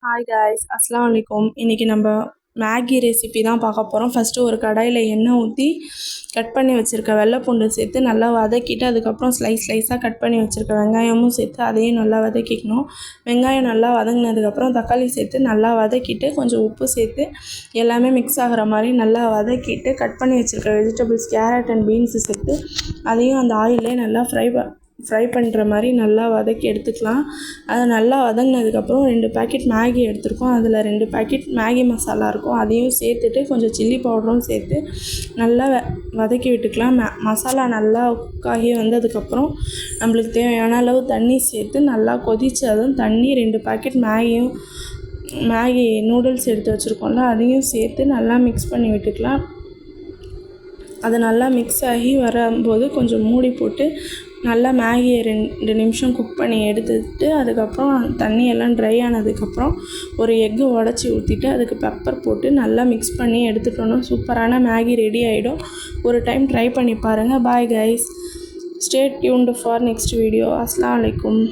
Hi guys, அஸ்ஸலாமு அலைக்கும். இன்றைக்கி நம்ம மேகி ரெசிபி தான் பார்க்க போகிறோம். ஃபஸ்ட்டு ஒரு கடாயில் எண்ணெய் ஊற்றி கட் பண்ணி வச்சுருக்க வெள்ளைப்பூண்டு சேர்த்து நல்லா வதக்கிட்டு, அதுக்கப்புறம் ஸ்லைஸாக கட் பண்ணி வச்சுருக்க வெங்காயமும் சேர்த்து அதையும் நல்லா வதக்கிக்கணும். வெங்காயம் நல்லா வதங்கினதுக்கப்புறம் தக்காளி சேர்த்து நல்லா வதக்கிட்டு, கொஞ்சம் உப்பு சேர்த்து எல்லாமே மிக்ஸ் ஆகிற மாதிரி நல்லா வதக்கிட்டு, கட் பண்ணி வச்சுருக்க வெஜிடபிள்ஸ் கேரட் அண்ட் பீன்ஸு சேர்த்து அதையும் அந்த ஆயிலே நல்லா ஃப்ரை பண்ணுற மாதிரி நல்லா வதக்கி எடுத்துக்கலாம். அதை நல்லா வதங்கினதுக்கப்புறம் 2 பேக்கெட் மேகி எடுத்துருக்கோம். அதில் 2 பேக்கெட் மேகி மசாலா இருக்கும். அதையும் சேர்த்துட்டு கொஞ்சம் சில்லி பவுடரும் சேர்த்து நல்லா வதக்கி விட்டுக்கலாம். மசாலா நல்லா குக்காகி வந்ததுக்கப்புறம் நம்மளுக்கு தேவையான அளவு தண்ணி சேர்த்து நல்லா கொதித்ததும் தண்ணி 2 பேக்கெட் மேகி நூடுல்ஸ் எடுத்து வச்சுருக்கோம்ல, அதையும் சேர்த்து நல்லா மிக்ஸ் பண்ணி விட்டுக்கலாம். அது நல்லா மிக்ஸ் ஆகி வரும்போது கொஞ்சம் மூடி போட்டு நல்லா மேகியை 2 நிமிஷம் குக் பண்ணி எடுத்துட்டு, அதுக்கப்புறம் தண்ணியெல்லாம் ட்ரை ஆனதுக்கப்புறம் ஒரு எக்கு உடச்சி ஊற்றிட்டு அதுக்கு பெப்பர் போட்டு நல்லா மிக்ஸ் பண்ணி எடுத்துட்டோன்னா சூப்பரான மேகி ரெடி ஆகிடும். ஒரு டைம் ட்ரை பண்ணி பாருங்கள். Bye guys, stay tuned for next video. அஸ்ஸலாமு அலைக்கும்.